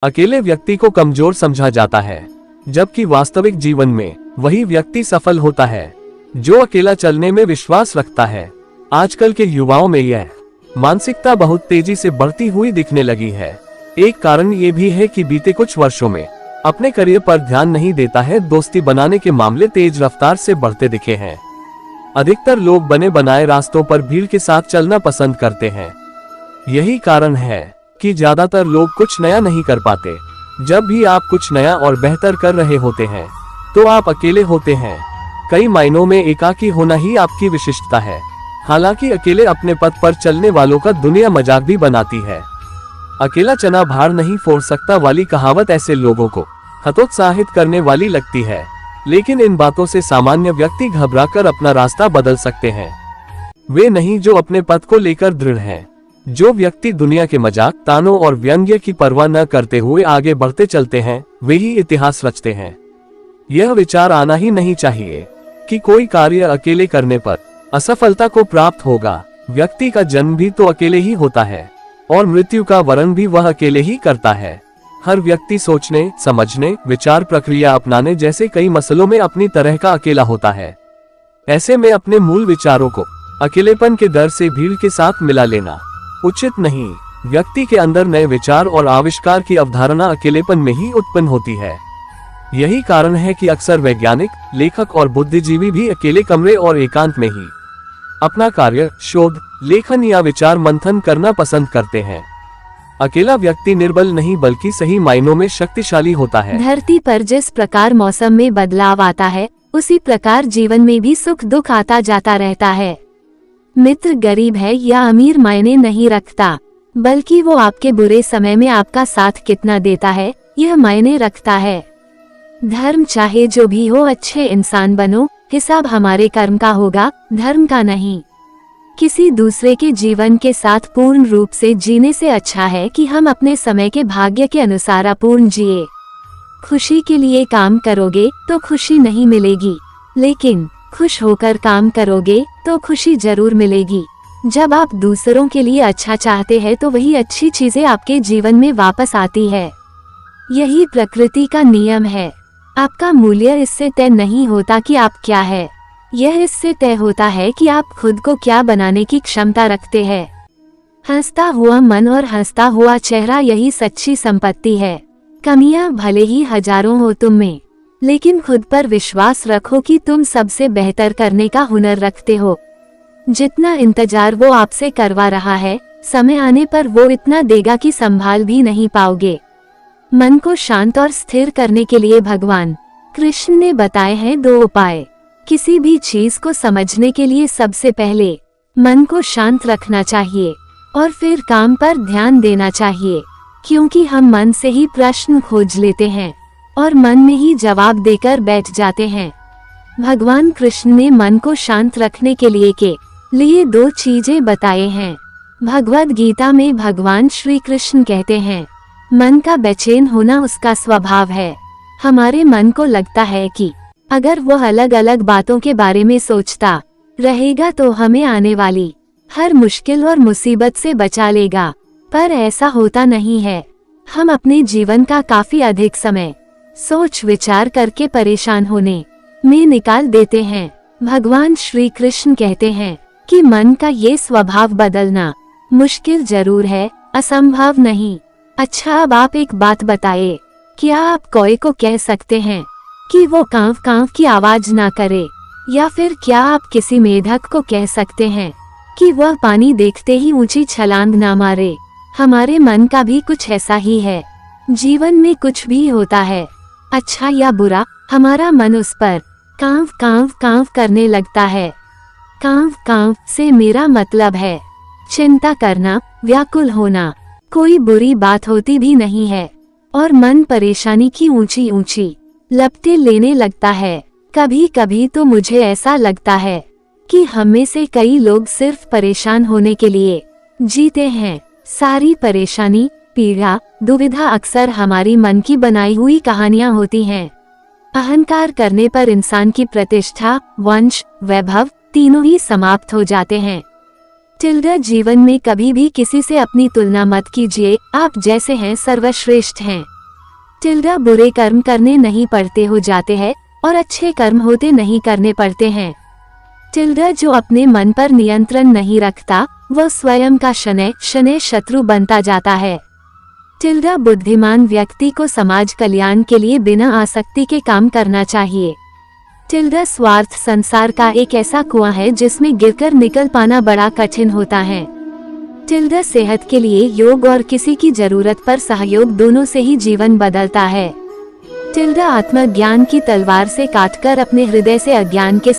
अकेले व्यक्ति को कमजोर समझा जाता है, जबकि वास्तविक जीवन में वही व्यक्ति सफल होता है जो अकेला चलने में विश्वास रखता है। आजकल के युवाओं में यह मानसिकता बहुत तेजी से बढ़ती हुई दिखने लगी है। एक कारण ये भी है कि बीते कुछ वर्षों में अपने करियर पर ध्यान नहीं देता है। दोस्ती बनाने के मामले तेज रफ्तार से बढ़ते दिखे हैं। अधिकतर लोग बने बनाए रास्तों पर भीड़ के साथ चलना पसंद करते हैं। यही कारण है कि ज्यादातर लोग कुछ नया नहीं कर पाते। जब भी आप कुछ नया और बेहतर कर रहे होते हैं तो आप अकेले होते हैं। कई मायनों में एकाकी होना ही आपकी विशिष्टता है। हालांकि अकेले अपने पथ पर चलने वालों का दुनिया मजाक भी बनाती है। अकेला चना भार नहीं फोड़ सकता वाली कहावत ऐसे लोगों को हतोत्साहित करने वाली लगती है, लेकिन इन बातों से सामान्य व्यक्ति घबराकर अपना रास्ता बदल सकते हैं। वे नहीं जो अपने पथ को लेकर दृढ़ हैं। जो व्यक्ति दुनिया के मजाक, तानों और व्यंग्य की परवाह न करते हुए आगे बढ़ते चलते हैं, वे ही इतिहास रचते हैं। यह विचार आना ही नहीं चाहिए कि कोई कार्य अकेले करने पर असफलता को प्राप्त होगा। व्यक्ति का जन्म भी तो अकेले ही होता है और मृत्यु का वरण भी वह अकेले ही करता है। हर व्यक्ति सोचने, समझने, विचार प्रक्रिया अपनाने जैसे कई मसलों में अपनी तरह का अकेला होता है। ऐसे में अपने मूल विचारों को अकेलेपन के डर से भीड़ के साथ मिला लेना उचित नहीं। व्यक्ति के अंदर नए विचार और आविष्कार की अवधारणा अकेलेपन में ही उत्पन्न होती है। यही कारण है कि अक्सर वैज्ञानिक, लेखक और बुद्धिजीवी भी अकेले कमरे और एकांत में ही अपना कार्य, शोध, लेखन या विचार मंथन करना पसंद करते हैं। अकेला व्यक्ति निर्बल नहीं बल्कि सही मायनों में शक्तिशाली होता है। धरती पर जिस प्रकार मौसम में बदलाव आता है, उसी प्रकार जीवन में भी सुख दुख आता जाता रहता है। मित्र गरीब है या अमीर मायने नहीं रखता, बल्कि वो आपके बुरे समय में आपका साथ कितना देता है यह मायने रखता है। धर्म चाहे जो भी हो, अच्छे इंसान बनो, हिसाब हमारे कर्म का होगा, धर्म का नहीं। किसी दूसरे के जीवन के साथ पूर्ण रूप से जीने से अच्छा है कि हम अपने समय के भाग्य के अनुसार अपूर्ण जिए। खुशी के लिए काम करोगे तो खुशी नहीं मिलेगी, लेकिन खुश होकर काम करोगे तो खुशी जरूर मिलेगी। जब आप दूसरों के लिए अच्छा चाहते हैं तो वही अच्छी चीजें आपके जीवन में वापस आती है। यही प्रकृति का नियम है। आपका मूल्य इससे तय नहीं होता कि आप क्या है, यह इससे तय होता है कि आप खुद को क्या बनाने की क्षमता रखते हैं। हंसता हुआ मन और हंसता हुआ चेहरा यही सच्ची संपत्ति है। कमियां भले ही हजारों हो तुम में, लेकिन खुद पर विश्वास रखो कि तुम सबसे बेहतर करने का हुनर रखते हो। जितना इंतजार वो आपसे करवा रहा है, समय आने पर वो इतना देगा कि संभाल भी नहीं पाओगे। मन को शांत और स्थिर करने के लिए भगवान कृष्ण ने बताए हैं 2 उपाय। किसी भी चीज को समझने के लिए सबसे पहले मन को शांत रखना चाहिए और फिर काम पर ध्यान देना चाहिए, क्योंकि हम मन से ही प्रश्न खोज लेते हैं और मन में ही जवाब देकर बैठ जाते हैं। भगवान कृष्ण ने मन को शांत रखने के लिए 2 चीजें बताए हैं। भगवद गीता में भगवान श्री कृष्ण कहते हैं, मन का बेचैन होना उसका स्वभाव है। हमारे मन को लगता है कि अगर वह अलग अलग बातों के बारे में सोचता रहेगा तो हमें आने वाली हर मुश्किल और मुसीबत से बचा लेगा, पर ऐसा होता नहीं है। हम अपने जीवन का काफी अधिक समय सोच विचार करके परेशान होने में निकाल देते हैं। भगवान श्री कृष्ण कहते हैं कि मन का ये स्वभाव बदलना मुश्किल जरूर है, असंभव नहीं। अच्छा, अब आप एक बात बताइए, क्या आप कौए को कह सकते हैं कि वो कांव कांव की आवाज ना करे, या फिर क्या आप किसी मेढक को कह सकते हैं कि वह पानी देखते ही ऊंची छलांग ना मारे? हमारे मन का भी कुछ ऐसा ही है। जीवन में कुछ भी होता है, अच्छा या बुरा, हमारा मन उस पर कांव कांव कांव करने लगता है। कांव कांव से मेरा मतलब है चिंता करना, व्याकुल होना। कोई बुरी बात होती भी नहीं है और मन परेशानी की ऊंची ऊंची लपटें लेने लगता है। कभी कभी तो मुझे ऐसा लगता है कि हम में से कई लोग सिर्फ परेशान होने के लिए जीते हैं। सारी परेशानी, पीड़ा, दुविधा अक्सर हमारी मन की बनाई हुई कहानियां होती हैं। अहंकार करने पर इंसान की प्रतिष्ठा, वंश, वैभव तीनों ही समाप्त हो जाते हैं। टिल्डा जीवन में कभी भी किसी से अपनी तुलना मत कीजिए, आप जैसे हैं सर्वश्रेष्ठ हैं। टिल्डा बुरे कर्म करने नहीं पड़ते हो जाते हैं और अच्छे कर्म होते नहीं करने पड़ते हैं। टिल्डा जो अपने मन पर नियंत्रण नहीं रखता वह स्वयं का शनै शत्रु बनता जाता है। टिल्डा बुद्धिमान व्यक्ति को समाज कल्याण के लिए बिना आसक्ति के काम करना चाहिए। टिल्डा स्वार्थ संसार का एक ऐसा कुआं है जिसमें गिरकर निकल पाना बड़ा कठिन होता है। टिल्डा सेहत के लिए योग और किसी की जरूरत पर सहयोग दोनों से ही जीवन बदलता है। टिल्डा आत्मज्ञान की तलवार से काटकर अपने हृदय से अज्ञान के